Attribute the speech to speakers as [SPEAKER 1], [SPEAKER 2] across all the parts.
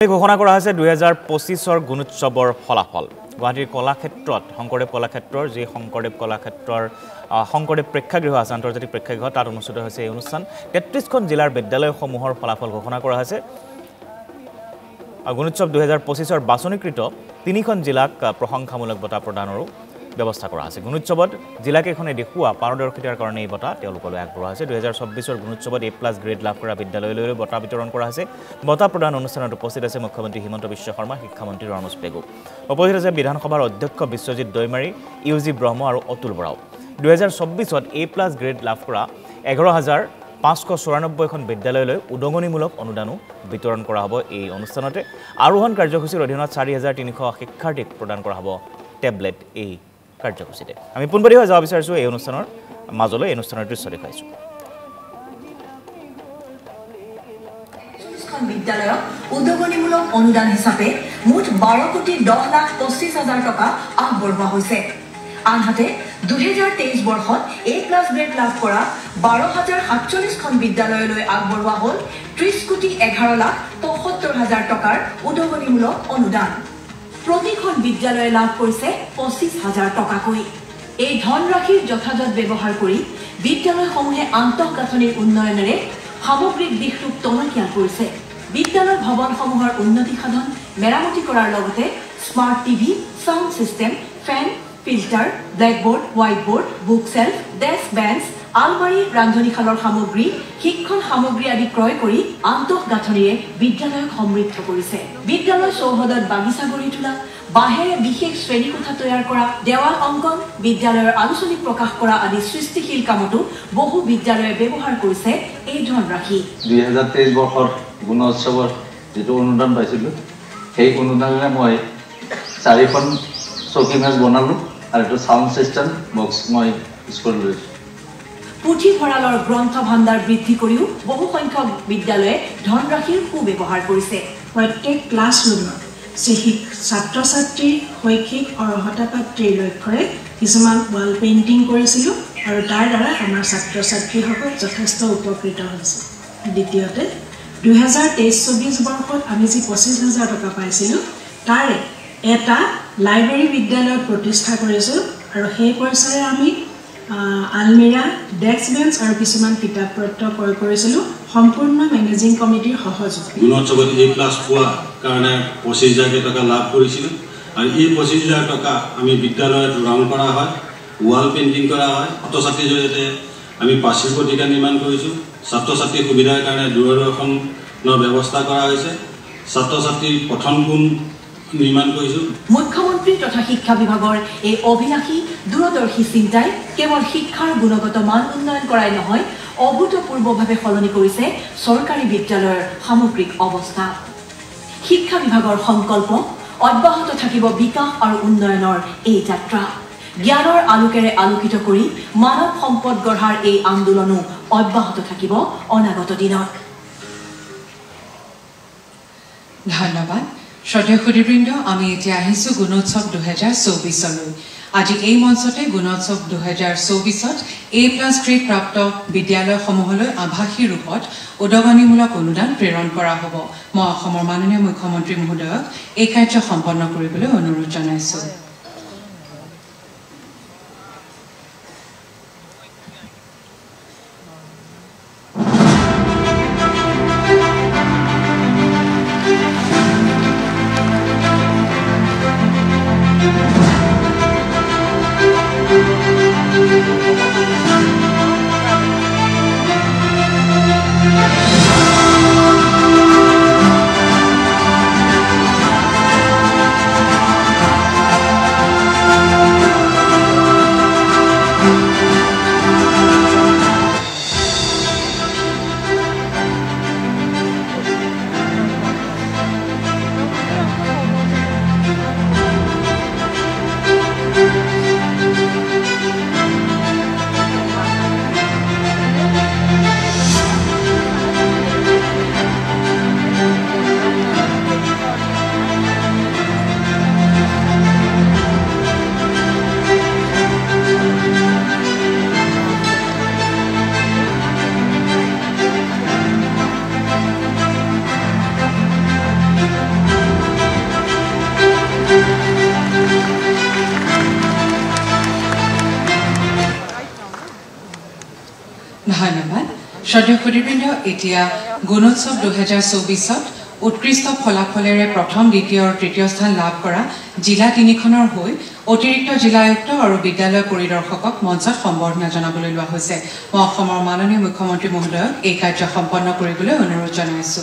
[SPEAKER 1] ঘোষণা কৰা হৈছে 2025 গুণোৎসৱৰ ফলাফল গুৱাহাটীৰ কলাক্ষেত্ৰত শংকৰদেৱ কলাক্ষেত্ৰৰ যি শংকৰদেৱ কলাক্ষেত্ৰৰ শংকৰদেৱ প্ৰেক্ষাগৃহ আছে আন্তৰ্জাতিক প্ৰেক্ষাগৃহ তাত অনুষ্ঠিত হৈছে এই অনুষ্ঠান 33খন জিলাৰ বিদ্যালয়সমূহৰ ফলাফল ঘোষণা কৰা হৈছে গুণোৎসৱ 2025 বাছনিকৃত 3খন জিলাক প্ৰশংসামূলক বঁটা প্ৰদানৰো ব্যৱস্থা কৰা আছে গুণোৎসৱত জিলাকেইখনে দেখুৱা পাৰদৰ্শিতাৰ কাৰণে এই বঁটা তেওঁলোকলৈ আগবঢ়োৱা হৈছে 2024 গুণোৎসৱত A+ গ্ৰেড লাভ কৰা বিদ্যালয়লৈ বঁটা বিতৰণ কৰা হৈছে বঁটা প্ৰদান অনুষ্ঠানত উপস্থিত আছে মুখ্যমন্ত্ৰী হিমন্ত বিশ্ব শৰ্মা শিক্ষামন্ত্ৰী ৰমেশ পেগু উপস্থিত আছে বিধানসভাৰ অধ্যক্ষ বিশ্বজিৎ দৈমাৰী ইউজি ব্ৰহ্ম আৰু অতুল বৰাও 2024ত A+ গ্ৰেড লাভ কৰা 11594খন বিদ্যালয়লৈ উদগনিমূলক অনুদানো বিতৰণ কৰা হ'ব এই অনুষ্ঠানতে আৰোহণ কাৰ্যসূচীৰ অধীনত 4300 শিক্ষাৰ্থীক প্ৰদান কৰা হ'ব টেবলেট এই কাৰ্যসূচীতে আমি পুনবাৰী হৈ যাব বিচাৰিছো এই অনুষ্ঠানৰ মাজলৈ এই অনুষ্ঠানৰ দৃশ্য দেখাইছো
[SPEAKER 2] বিদ্যালয়ক উদগনিমূলক অনুদান হিচাপে মুঠ 12,10,25,000 টকা আগবঢ়োৱা হৈছে আনহাতে 2023 বৰ্ষত A+ গ্ৰেড লাভ কৰা 12,047খন বিদ্যালয়লৈ আগবঢ়োৱা হ'ল 30,11,75,000 টকাৰ উদগনিমূলক অনুদান প্ৰতিখন বিদ্যালয়ে লাভ কৰিছে 25,000 টকাকৈ এই ধনৰাশিৰ যথাযথ ব্যৱহাৰ কৰি বিদ্যালয়সমূহে আন্তঃগাঁথনিৰ উন্নয়নেৰে সামগ্ৰিক দিশটোক টনকিয়াল কৰিছে বিদ্যালয় ভৱনসমূহৰ উন্নতি সাধন মেৰামতি কৰাৰ লগতে smart TV sound system fan filter blackboard whiteboard bookshelf desk bench আলমাৰী ৰান্ধনীশালৰ সামগ্ৰী শিক্ষণ সামগ্ৰী আদি ক্ৰয় কৰি আন্তঃগাঁথনিৰে বিদ্যালয়ক সমৃদ্ধ কৰিছে বিদ্যালয় চৌহদত বাগিচা গঢ়ি তোলা বাহেৰে বিশেষ শ্ৰেণীকোঠা তৈয়াৰ কৰা দেৱাল অংকন বিদ্যালয়ৰ আলোচনী প্ৰকাশ কৰা আদি সৃষ্টিশীল কামতো বহু বিদ্যালয়ে ব্যৱহাৰ কৰিছে এই ধনৰাশি
[SPEAKER 3] 2023 বৰ্ষৰ গুণোৎসৱৰ যেটো অনুদান পাইছিলো সেই অনুদানেৰে মই 4খন চকী মেজ বনালো আৰু এটা সাউণ্ড সিস্টেম বক্স মই স্কুল লৈছো
[SPEAKER 2] পুথিভঁৰালৰ গ্ৰন্থ ভাণ্ডাৰ বৃদ্ধি কৰিও বহু সংখ্যক বিদ্যালয়ে ধনৰাশিৰ সুব্যৱহাৰ কৰিছে
[SPEAKER 4] প্ৰত্যেক ক্লাছৰুমত ছাত্ৰ-ছাত্ৰীৰ শৈক্ষিক অৰ্হতা প্ৰাপ্তিৰ লক্ষ্যৰে কিছুমান ৱাল পেইণ্টিং কৰিছিলোঁ আৰু তাৰ দ্বাৰা আমাৰ ছাত্ৰ-ছাত্ৰীসকল যথেষ্ট উপকৃত হৈছে দ্বিতীয়তে 2023-24 বৰ্ষত আমি যি 25,000 টকা পাইছিলোঁ তাৰে এটা লাইব্ৰেৰী বিদ্যালয়ত প্ৰতিষ্ঠা কৰিছোঁ আৰু সেই পইচাৰে আমি আলমিৰা ডেস্ক বেঞ্চ আৰু কিছুমান কিতাপ পত্ৰ ক্ৰয় কৰিছিলোঁ সম্পূৰ্ণ মেনেজিং কমিটিৰ সহযোগত
[SPEAKER 5] গুণোৎসৱত A+ পোৱা কাৰণে 25,000 টকা লাভ কৰিছিলোঁ আৰু এই 25,000 টকা আমি বিদ্যালয়ত ৰং কৰা হয় ৱাল পেইণ্টিং কৰা হয় ছাত্ৰ-ছাত্ৰীৰ জৰিয়তে আমি পাচিৰ পত্ৰিকা নিৰ্মাণ কৰিছোঁ ছাত্ৰ-ছাত্ৰীৰ সুবিধাৰ কাৰণে দূৰদৰ্শনৰ ব্যৱস্থা কৰা হৈছে ছাত্ৰ-ছাত্ৰীৰ পঠন গুণ নিৰ্মাণ কৰিছোঁ
[SPEAKER 2] মুখ্যমন্ত্ৰী তথা শিক্ষা বিভাগৰ এই অভিলাষী দূৰদৰ্শী চিন্তাই কেৱল শিক্ষাৰ গুণগত মান উন্নয়ন কৰাই নহয় অভূতপূৰ্বভাৱে সলনি কৰিছে চৰকাৰী বিদ্যালয়ৰ সামগ্ৰিক অৱস্থা শিক্ষা বিভাগৰ সংকল্প অব্যাহত থাকিব বিকাশ আৰু উন্নয়নৰ এই যাত্ৰা জ্ঞানৰ আলোকেৰে আলোকিত কৰি মানৱ সম্পদ গঢ়াৰ এই আন্দোলনো অব্যাহত থাকিব অনাগত দিনত
[SPEAKER 6] ধন্যবাদ শ্ৰদ্ধেয় সুধীবৃন্দ আমি এতিয়া আহিছো গুণোৎসৱ 2024লৈ আজি এই মঞ্চতে গুণোৎসৱ 2024ত A+ গ্ৰেড প্ৰাপ্ত বিদ্যালয়সমূহলৈ আভাসী ৰূপত উদগনিমূলক অনুদান প্ৰেৰণ কৰা হ'ব মই অসমৰ মাননীয় মুখ্যমন্ত্ৰী মহোদয়ক এই কাৰ্য সম্পন্ন কৰিবলৈ অনুৰোধ জনাইছো শ্ৰদ্ধেয় সুধীবৃন্দ, এতিয়া গুণোৎসৱ 2024 উৎকৃষ্ট ফলাফলেৰে প্ৰথম, দ্বিতীয় আৰু তৃতীয় স্থান লাভ কৰা জিলা তিনিখনৰ হৈ অতিৰিক্ত জিলায়ুক্ত আৰু বিদ্যালয় পৰিদৰ্শকক মঞ্চত সম্বৰ্ধনা জনাবলৈ লোৱা হৈছে। মই অসমৰ মাননীয় মুখ্যমন্ত্ৰী মহোদয়ক এই কাৰ্য সম্পন্ন কৰিবলৈ অনুৰোধ জনাইছো।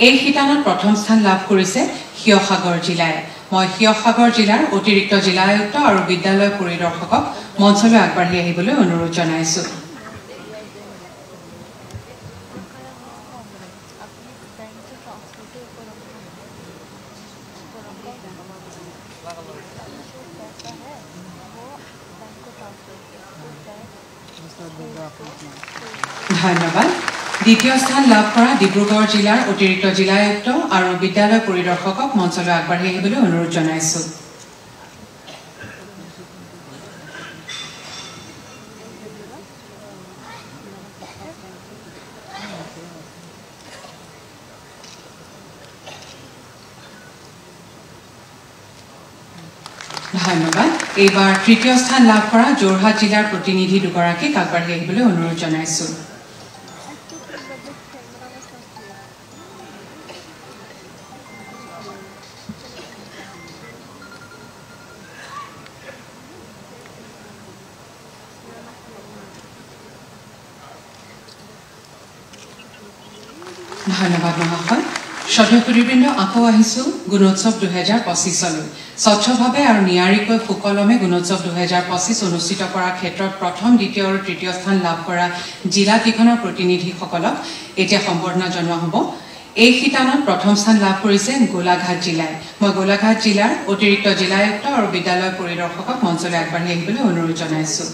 [SPEAKER 6] এই শিতানত প্ৰথম স্থান লাভ কৰিছে শিৱসাগৰ জিলাই। মই শিৱসাগৰ জিলাৰ অতিৰিক্ত জিলায়ুক্ত আৰু বিদ্যালয় পৰিদৰ্শকক মঞ্চলৈ আগবাঢ়ি আহিবলৈ অনুৰোধ জনাইছো। ধন্যবাদ। দ্বিতীয় স্থান লাভ কৰা ডিব্ৰুগড় জিলাৰ অতিৰিক্ত জিলায়ুক্ত আৰু বিদ্যালয় পৰিদৰ্শকক মঞ্চলৈ আগবাঢ়ি আহিবলৈ অনুৰোধ জনাইছো। ধন্যবাদ। এইবাৰ তৃতীয় স্থান লাভ কৰা যোৰহাট জিলাৰ প্ৰতিনিধি দুগৰাকীক আগবাঢ়ি আহিবলৈ অনুৰোধ জনাইছো। ধন্যবাদ মহাশয়। শ্ৰদ্ধেয় সুধীবৃন্দ, আকৌ আহিছো গুণোৎসৱ 2025লৈ। স্বচ্ছভাৱে আৰু নিয়াৰিকৈ সুকলমে গুণোৎসৱ 2025 অনুষ্ঠিত কৰাৰ ক্ষেত্ৰত প্ৰথম, দ্বিতীয় আৰু তৃতীয় স্থান লাভ কৰা জিলা কেইখনৰ প্ৰতিনিধিসকলক এতিয়া সম্বৰ্ধনা জনোৱা হ'ব। এই শিতানত প্ৰথম স্থান লাভ কৰিছে গোলাঘাট জিলাই। মই গোলাঘাট জিলাৰ অতিৰিক্ত জিলায়ুক্ত আৰু বিদ্যালয় পৰিদৰ্শকক মঞ্চলৈ আগবাঢ়ি আহিবলৈ অনুৰোধ জনাইছো।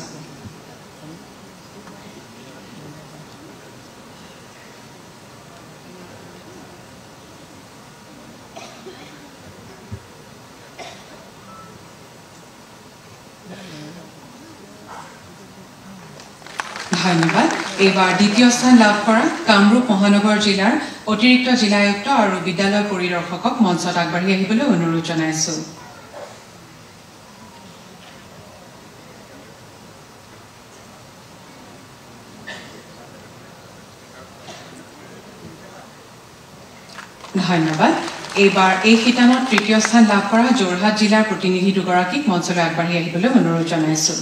[SPEAKER 6] ধন্যবাদ। এইবাৰ দ্বিতীয় স্থান লাভ কৰা কামৰূপ মহানগৰ জিলাৰ অতিৰিক্ত জিলায়ুক্ত আৰু বিদ্যালয় পৰিদৰ্শকক মঞ্চত আগবাঢ়ি আহিবলৈ অনুৰোধ জনাইছো। ধন্যবাদ। এইবাৰ এই শিতানত তৃতীয় স্থান লাভ কৰা যোৰহাট জিলাৰ প্ৰতিনিধি দুগৰাকীক মঞ্চলৈ আগবাঢ়ি আহিবলৈ অনুৰোধ জনাইছো।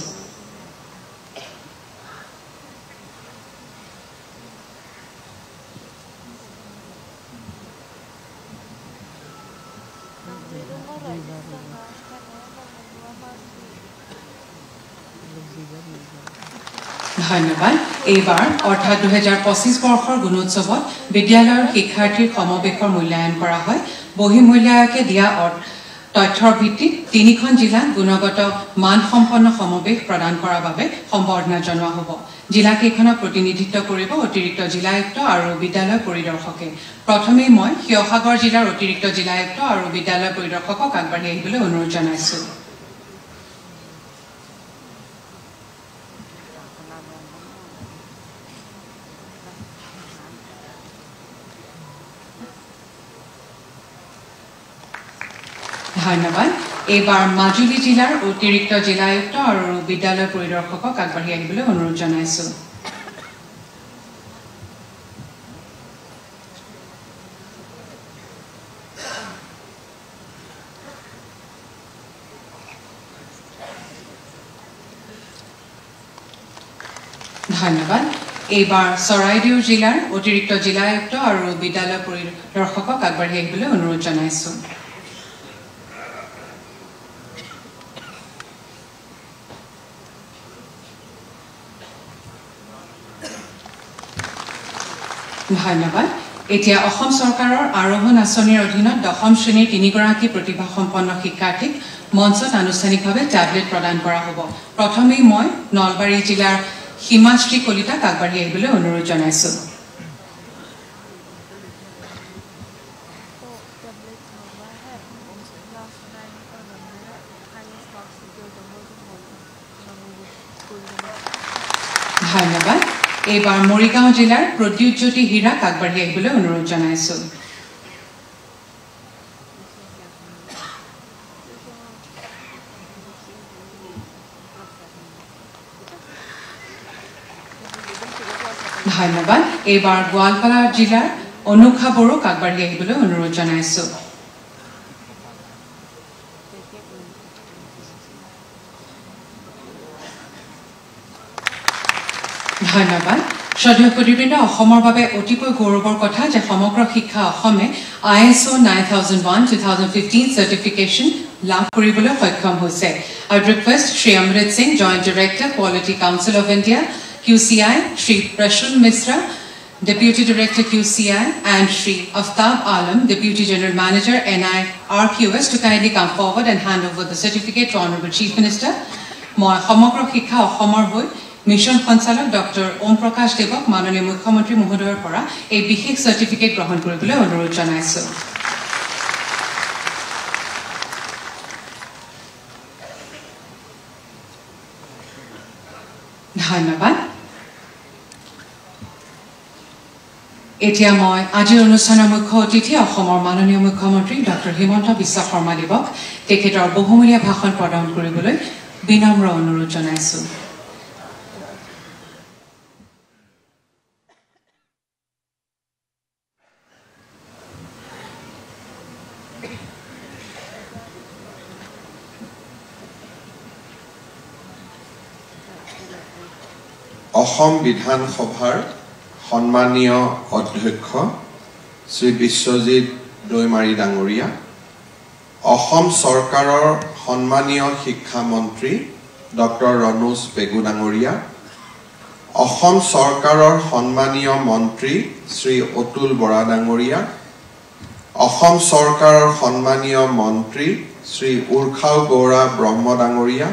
[SPEAKER 6] ধন্যবাদ। এইবাৰ অৰ্থাৎ 2025 বৰ্ষৰ গুণোৎসৱত বিদ্যালয়ৰ শিক্ষাৰ্থীৰ সমবেশৰ মূল্যায়ন কৰা হয়। বহিঃমূল্যায়কে দিয়া তথ্যৰ ভিত্তিত তিনিখন জিলাত গুণগত মানসম্পন্ন সমবেশ প্ৰদান কৰাৰ বাবে সম্বৰ্ধনা জনোৱা হ'ব। জিলাকেইখনক প্ৰতিনিধিত্ব কৰিব অতিৰিক্ত জিলায়ুক্ত আৰু বিদ্যালয় পৰিদৰ্শকে। প্ৰথমেই মই শিৱসাগৰ জিলাৰ অতিৰিক্ত জিলায়ুক্ত আৰু বিদ্যালয় পৰিদৰ্শকক আগবাঢ়ি আহিবলৈ অনুৰোধ জনাইছো। ধন্যবাদ। এইবাৰ মাজুলী জিলাৰ অতিৰিক্ত জিলায়ুক্ত আৰু বিদ্যালয় পৰিদৰ্শকক আগবাঢ়ি আহিবলৈ অনুৰোধ জনাইছো। ধন্যবাদ। এইবাৰ চৰাইদেউ জিলাৰ অতিৰিক্ত জিলায়ুক্ত আৰু বিদ্যালয় পৰিদৰ্শকক আগবাঢ়ি আহিবলৈ অনুৰোধ জনাইছো। ধন্যবাদ। এতিয়া অসম চৰকাৰৰ আৰোহণ আঁচনিৰ অধীনত 10ম শ্ৰেণীৰ 3গৰাকী প্ৰতিভাসম্পন্ন শিক্ষাৰ্থীক মঞ্চত আনুষ্ঠানিকভাৱে টেবলেট প্ৰদান কৰা হ'ব। প্ৰথমেই মই নলবাৰী জিলাৰ হিমাশ্ৰী কলিতাক আগবাঢ়ি আহিবলৈ অনুৰোধ জনাইছো। ধন্যবাদ। এইবাৰ মৰিগাঁও জিলাৰ প্ৰদ্যুৎজ্যোতি হীৰাক আগবাঢ়ি আহিবলৈ অনুৰোধ জনাইছো। ধন্যবাদ এইবাৰ গোৱালপাৰা জিলাৰ অনুষা বড়োক আগবাঢ়ি আহিবলৈ অনুৰোধ জনাইছো ধন্যবাদ শ্ৰদ্ধেয় সুধীবৃন্দ অসমৰ বাবে অতিকৈ গৌৰৱৰ কথা যে সমগ্ৰ শিক্ষা অসমে ISO 9001-2015 certification লাভ কৰিবলৈ সক্ষম হৈছে I would request Shri Amrit Singh, Joint Director, Quality Council of India, QCI, Shri Prashul Misra, Deputy Director, QCI, and Shri Aftab Alam, Deputy General Manager, NI RQS, to kindly come forward and hand over the certificate to Honorable Chief Minister. Moi সমগ্ৰ শিক্ষা অসমৰ হৈ mission সঞ্চালক doctor ওম প্ৰকাশ দেৱক মাননীয় মুখ্যমন্ত্ৰী মহোদয়ৰ পৰা এই বিশেষ সাৰ্টিফিকেট গ্ৰহণ কৰিবলৈ অনুৰোধ জনাইছো ধন্যবাদ এতিয়া মই আজিৰ অনুষ্ঠানৰ মুখ্য অতিথি অসমৰ মাননীয় মুখ্যমন্ত্ৰী ডক্টৰ হিমন্ত বিশ্ব শৰ্মা দেৱক তেখেতৰ বহুমূলীয়া ভাষণ প্ৰদান কৰিবলৈ বিনম্ৰ অনুৰোধ জনাইছো
[SPEAKER 7] অসম বিধানসভাৰ সন্মানীয় অধ্যক্ষ শ্ৰী বিশ্বজিৎ দৈমাৰী ডাঙৰীয়া অসম চৰকাৰৰ সন্মানীয় শিক্ষা মন্ত্ৰী ডক্টৰ ৰণোজ পেগু ডাঙৰীয়া অসম চৰকাৰৰ সন্মানীয় মন্ত্ৰী শ্ৰী অতুল বৰা ডাঙৰীয়া অসম চৰকাৰৰ সন্মানীয় মন্ত্ৰী শ্ৰী উৰ্খাও গৌৰা ব্ৰহ্ম ডাঙৰীয়া